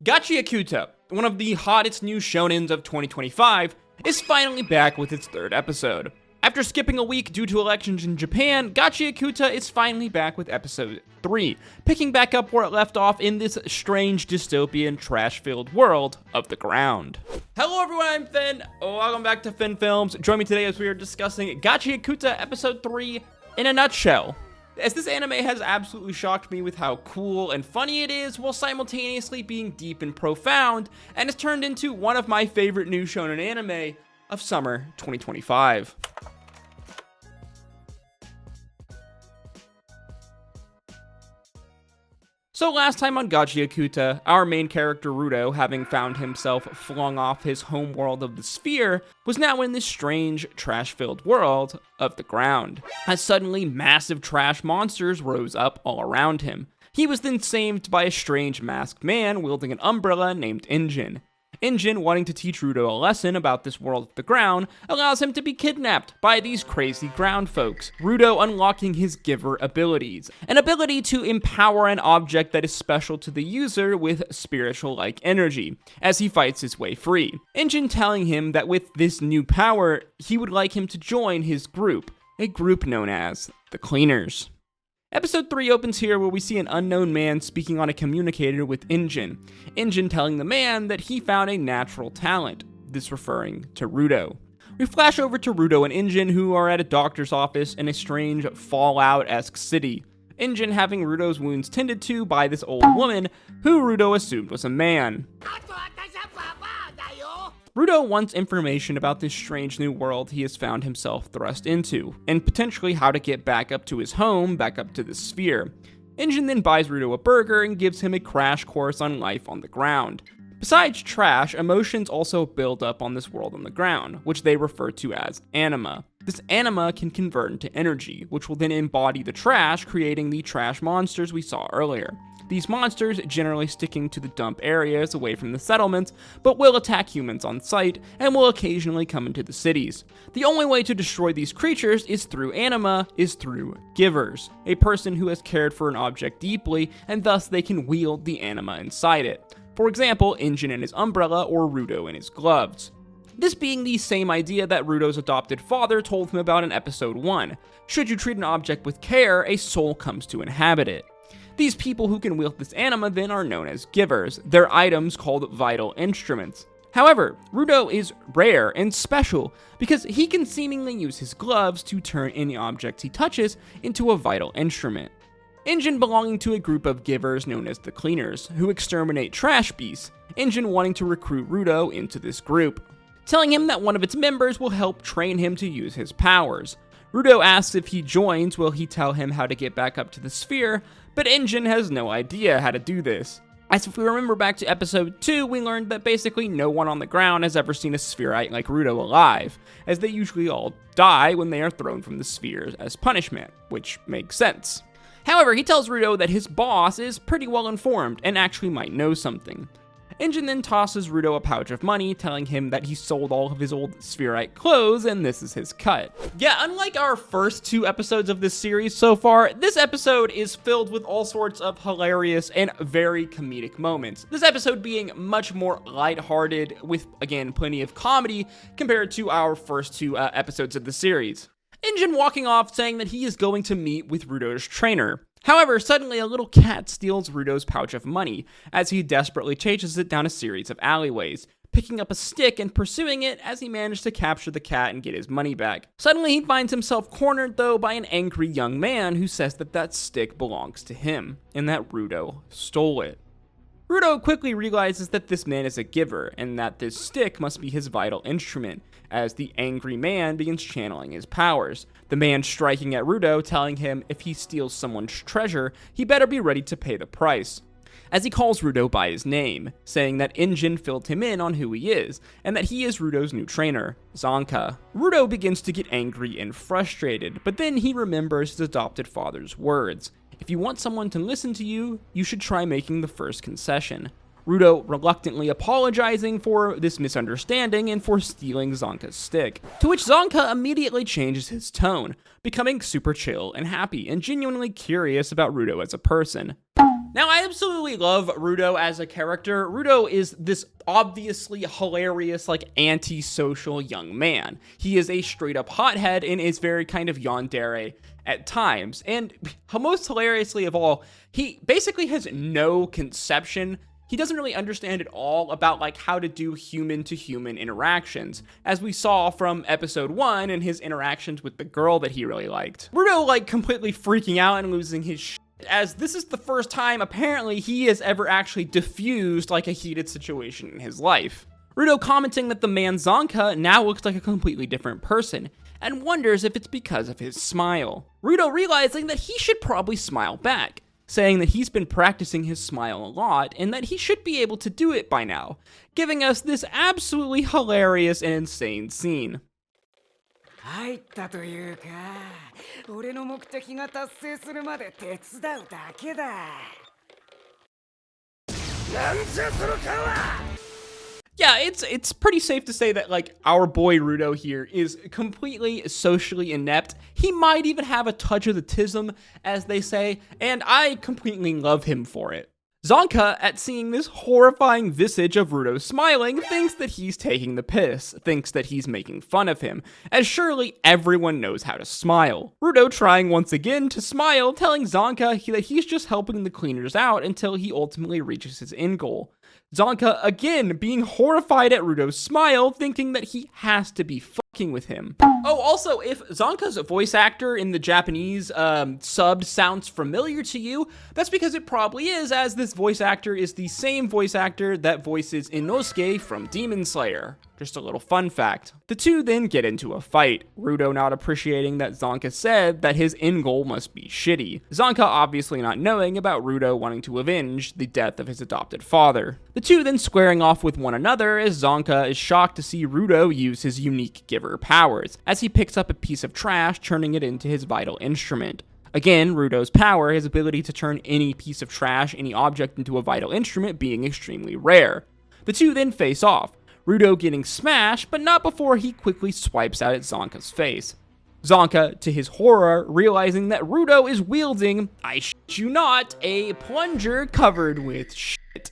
Gachiakuta, one of the hottest new shonens of 2025, is finally back with its third episode. After skipping a week due to elections in Japan, Gachiakuta is finally back with episode 3, picking back up where it left off in this strange dystopian trash-filled world of the ground. Hello everyone, I'm Finn. Welcome back to finnfilms. Join me today as we are discussing Gachiakuta episode 3 in a nutshell. As this anime has absolutely shocked me with how cool and funny it is, while simultaneously being deep and profound, and has turned into one of my favorite new shonen anime of summer 2025. So last time on Gachiakuta, our main character Rudo, having found himself flung off his home world of the sphere, was now in this strange, trash-filled world of the ground, as suddenly massive trash monsters rose up all around him. He was then saved by a strange masked man wielding an umbrella named Injin. Injin, wanting to teach Rudo a lesson about this world of the ground, allows him to be kidnapped by these crazy ground folks, Rudo unlocking his giver abilities, an ability to empower an object that is special to the user with spiritual-like energy, as he fights his way free. Injin telling him that with this new power, he would like him to join his group, a group known as the Cleaners. Episode 3 opens here where we see an unknown man speaking on a communicator with Injin. Injin telling the man that he found a natural talent, this referring to Rudo. We flash over to Rudo and Injin, who are at a doctor's office in a strange Fallout-esque city. Injin having Rudo's wounds tended to by this old woman, who Rudo assumed was a man. Rudo wants information about this strange new world he has found himself thrust into, and potentially how to get back up to his home, back up to the sphere. Injin then buys Rudo a burger and gives him a crash course on life on the ground. Besides trash, emotions also build up on this world on the ground, which they refer to as anima. This anima can convert into energy, which will then embody the trash, creating the trash monsters we saw earlier. These monsters generally sticking to the dump areas away from the settlements, but will attack humans on sight and will occasionally come into the cities. The only way to destroy these creatures is through anima, is through givers, a person who has cared for an object deeply, and thus they can wield the anima inside it. For example, Injin in his umbrella or Rudo in his gloves. This being the same idea that Rudo's adopted father told him about in episode 1. Should you treat an object with care, a soul comes to inhabit it. These people who can wield this anima then are known as givers, their items called vital instruments. However, Rudo is rare and special because he can seemingly use his gloves to turn any object he touches into a vital instrument. Injin belonging to a group of givers known as the Cleaners, who exterminate trash beasts, Injin wanting to recruit Rudo into this group, telling him that one of its members will help train him to use his powers. Rudo asks if he joins, will he tell him how to get back up to the sphere, but Injin has no idea how to do this. As if we remember back to episode 2, we learned that basically no one on the ground has ever seen a spherite like Rudo alive, as they usually all die when they are thrown from the spheres as punishment, which makes sense. However, he tells Rudo that his boss is pretty well informed and actually might know something. Injin then tosses Rudo a pouch of money, telling him that he sold all of his old spherite clothes and this is his cut. Yeah, unlike our first 2 episodes of this series so far, this episode is filled with all sorts of hilarious and very comedic moments. This episode being much more lighthearted with, again, plenty of comedy compared to our first 2 episodes of the series. Injin walking off saying that he is going to meet with Rudo's trainer. However, suddenly a little cat steals Rudo's pouch of money, as he desperately chases it down a series of alleyways, picking up a stick and pursuing it as he managed to capture the cat and get his money back. Suddenly he finds himself cornered though by an angry young man who says that that stick belongs to him, and that Rudo stole it. Rudo quickly realizes that this man is a giver, and that this stick must be his vital instrument, as the angry man begins channeling his powers, the man striking at Rudo, telling him if he steals someone's treasure, he better be ready to pay the price. As he calls Rudo by his name, saying that Injin filled him in on who he is, and that he is Rudo's new trainer, Zonka. Rudo begins to get angry and frustrated, but then he remembers his adopted father's words. If you want someone to listen to you, you should try making the first concession. Rudo reluctantly apologizing for this misunderstanding and for stealing Zonka's stick, to which Zonka immediately changes his tone, becoming super chill and happy and genuinely curious about Rudo as a person. Now, I absolutely love Rudo as a character. Rudo is this obviously hilarious, like, antisocial young man. He is a straight-up hothead and is very kind of yandere at times. And most hilariously of all, he basically has no conception. He doesn't really understand at all about, like, how to do human-to-human interactions, as we saw from episode 1 and his interactions with the girl that he really liked. Rudo, like, completely freaking out and losing his shit, as this is the first time, apparently, he has ever actually diffused, like, a heated situation in his life. Rudo commenting that the man Zonka now looks like a completely different person, and wonders if it's because of his smile. Rudo realizing that he should probably smile back, saying that he's been practicing his smile a lot, and that he should be able to do it by now, giving us this absolutely hilarious and insane scene. 入ったというか、俺の目的が達成するまで手伝うだけだ。なんじゃその顔は! Yeah, it's pretty safe to say that, like, our boy Rudo here is completely socially inept. He might even have a touch of the tism, as they say, and I completely love him for it. Zonka, at seeing this horrifying visage of Rudo smiling, thinks that he's taking the piss, thinks that he's making fun of him, as surely everyone knows how to smile. Rudo trying once again to smile, telling Zonka that he's just helping the cleaners out until he ultimately reaches his end goal. Zonka, again, being horrified at Rudo's smile, thinking that he has to be fucking with him. Oh, also, if Zonka's voice actor in the Japanese subbed sounds familiar to you, that's because it probably is, as this voice actor is the same voice actor that voices Inosuke from Demon Slayer. Just a little fun fact. The two then get into a fight, Rudo not appreciating that Zonka said that his end goal must be shitty. Zonka obviously not knowing about Rudo wanting to avenge the death of his adopted father. The two then squaring off with one another as Zonka is shocked to see Rudo use his unique giver powers, as he picks up a piece of trash, turning it into his vital instrument. Again, Rudo's power, his ability to turn any piece of trash, any object into a vital instrument, being extremely rare. The two then face off, Rudo getting smashed, but not before he quickly swipes out at Zonka's face. Zonka, to his horror, realizing that Rudo is wielding, I shit you not, a plunger covered with shit.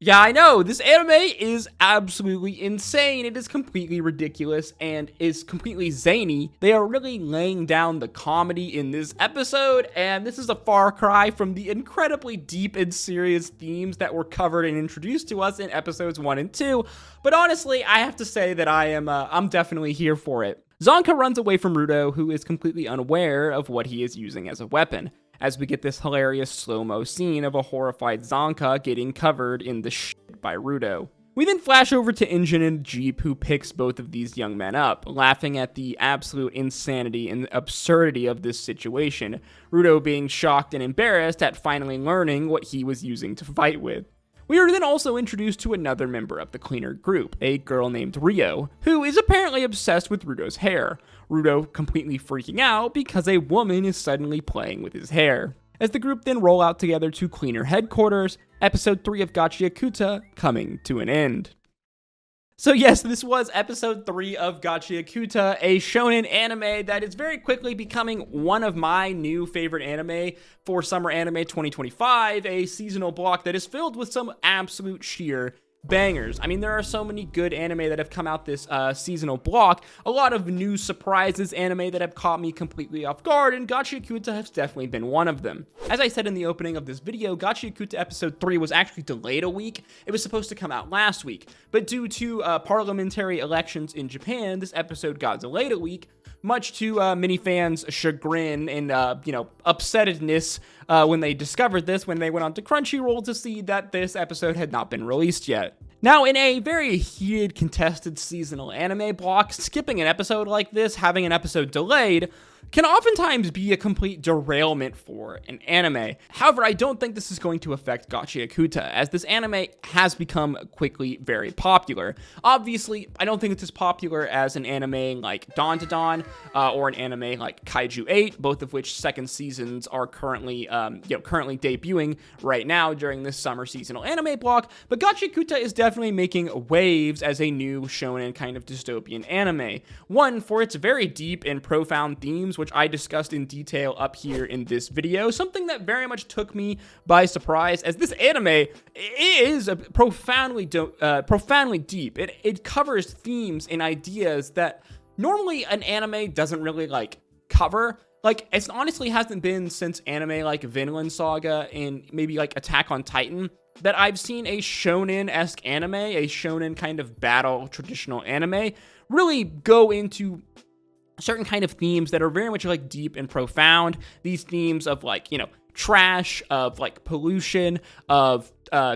Yeah, I know, this anime is absolutely insane. It is completely ridiculous and is completely zany. They are really laying down the comedy in this episode, and this is a far cry from the incredibly deep and serious themes that were covered and introduced to us in episodes 1 and 2. But honestly, I have to say that I'm definitely here for it. Zonka runs away from Rudo, who is completely unaware of what he is using as a weapon, as we get this hilarious slow-mo scene of a horrified Zonka getting covered in the shit by Rudo. We then flash over to Injin in a Jeep, who picks both of these young men up, laughing at the absolute insanity and absurdity of this situation, Rudo being shocked and embarrassed at finally learning what he was using to fight with. We are then also introduced to another member of the cleaner group, a girl named Rio, who is apparently obsessed with Rudo's hair, Rudo completely freaking out because a woman is suddenly playing with his hair. As the group then roll out together to cleaner headquarters, episode 3 of Gachiakuta coming to an end. So yes, this was episode 3 of Gachiakuta, a shonen anime that is very quickly becoming one of my new favorite anime for Summer Anime 2025, a seasonal block that is filled with some absolute sheer bangers. I mean, there are so many good anime that have come out this seasonal block, a lot of new surprises anime that have caught me completely off guard, and Gachiakuta has definitely been one of them. As I said in the opening of this video, Gachiakuta episode 3 was actually delayed a week. It was supposed to come out last week, but due to parliamentary elections in Japan, this episode got delayed a week, much to many fans' chagrin and, upsettedness when they discovered this when they went on to Crunchyroll to see that this episode had not been released yet. Now, in a very heated, contested seasonal anime block, skipping an episode like this, having an episode delayed, can oftentimes be a complete derailment for an anime. However, I don't think this is going to affect Gachiakuta, as this anime has become quickly very popular. Obviously, I don't think it's as popular as an anime like Dawn to Dawn, or an anime like Kaiju 8, both of which second seasons are currently debuting right now during this summer seasonal anime block, but Gachiakuta is definitely making waves as a new shonen kind of dystopian anime. One, for its very deep and profound themes themes, which I discussed in detail up here in this video. Something that very much took me by surprise, as this anime is profoundly deep. It covers themes and ideas that normally an anime doesn't really like cover. Like, it honestly hasn't been since anime like Vinland Saga and maybe like Attack on Titan that I've seen a shonen-esque anime, a shonen kind of battle traditional anime, really go into certain kind of themes that are very much like deep and profound. These themes of like, you know, trash, of like pollution, of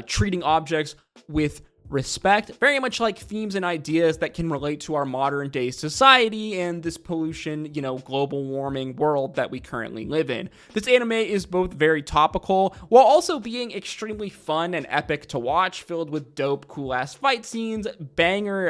treating objects with respect, very much like themes and ideas that can relate to our modern day society and this pollution, you know, global warming world that we currently live in. This anime is both very topical while also being extremely fun and epic to watch, filled with dope, cool ass fight scenes, a banger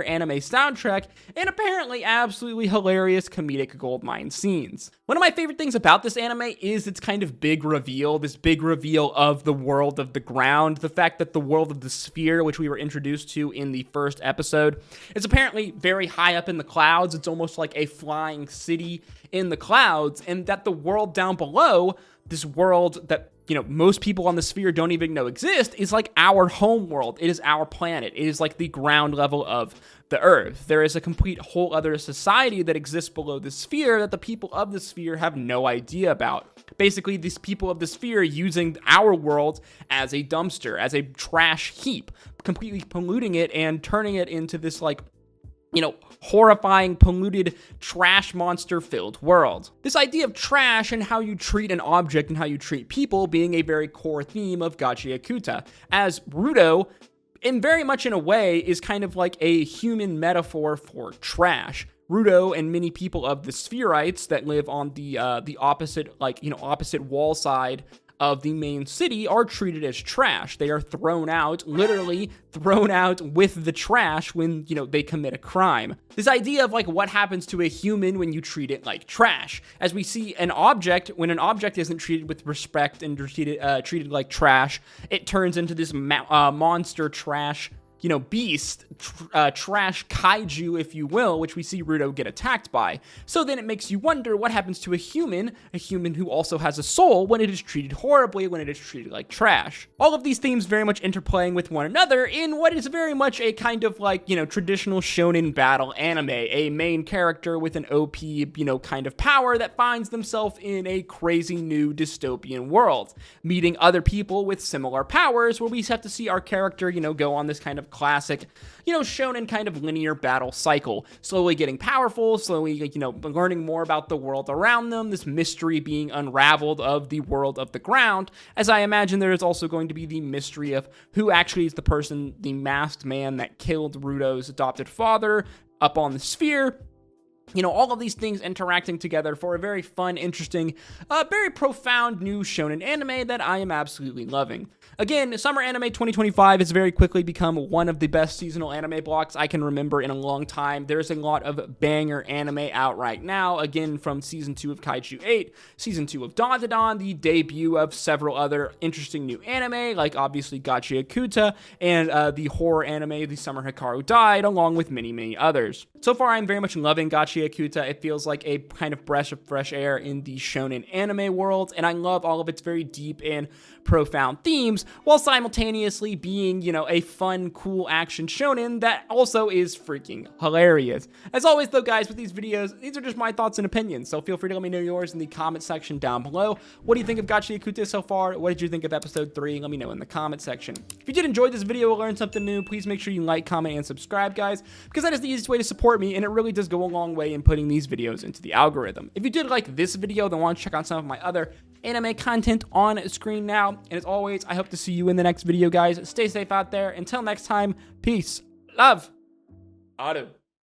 anime soundtrack, and apparently absolutely hilarious comedic goldmine scenes. One of my favorite things about this anime is its kind of big reveal of the world of the ground, the fact that the world of the sphere, which we were introduced to in the first episode, is apparently very high up in the clouds. It's almost like a flying city in the clouds, and that the world down below, this world that, you know, most people on the sphere don't even know exist, is like our home world. It is our planet. It is like the ground level of the Earth. There is a complete whole other society that exists below the sphere that the people of the sphere have no idea about. Basically, these people of the sphere using our world as a dumpster, as a trash heap, completely polluting it and turning it into this, like, you know, horrifying, polluted, trash monster-filled world. This idea of trash and how you treat an object and how you treat people being a very core theme of Gachiakuta, as Rudo, in very much in a way, is kind of like a human metaphor for trash. Rudo and many people of the Spherites that live on the opposite, like, you know, opposite wall side of the main city are treated as trash. They are thrown out, literally thrown out with the trash when, you know, they commit a crime. This idea of like what happens to a human when you treat it like trash. As we see an object, when an object isn't treated with respect and treated like trash, it turns into this monster trash, you know, beast, trash kaiju, if you will, which we see Rudo get attacked by. So then it makes you wonder what happens to a human who also has a soul, when it is treated horribly, when it is treated like trash. All of these themes very much interplaying with one another in what is very much a kind of like, you know, traditional shonen battle anime, a main character with an OP, you know, kind of power that finds themselves in a crazy new dystopian world, meeting other people with similar powers, where we have to see our character, you know, go on this kind of classic, you know, shonen kind of linear battle cycle, slowly getting powerful, slowly, you know, learning more about the world around them, this mystery being unraveled of the world of the ground, as I imagine there is also going to be the mystery of who actually is the person, the masked man that killed Rudo's adopted father up on the sphere. You know, all of these things interacting together for a very fun, interesting, very profound new shonen anime that I am absolutely loving. Again, Summer Anime 2025 has very quickly become one of the best seasonal anime blocks I can remember in a long time. There's a lot of banger anime out right now, again from Season 2 of Kaiju 8, Season 2 of Dandadan, the debut of several other interesting new anime, like obviously Gachiakuta, and the horror anime, The Summer Hikaru Died, along with many, many others. So far, I'm very much loving Gachiakuta. It feels like a kind of breath of fresh air in the shonen anime world, and I love all of its very deep and profound themes, while simultaneously being, you know, a fun, cool action shonen that also is freaking hilarious. As always, though, guys, with these videos, these are just my thoughts and opinions, so feel free to let me know yours in the comment section down below. What do you think of Gachiakuta so far? What did you think of episode 3? Let me know in the comment section. If you did enjoy this video or learn something new, please make sure you like, comment, and subscribe, guys, because that is the easiest way to support me, and it really does go a long way in putting these videos into the algorithm. If you did like this video, then want to check out some of my other anime content on screen now. And as always, I hope to see you in the next video, guys. Stay safe out there. Until next time, peace, love, Adu.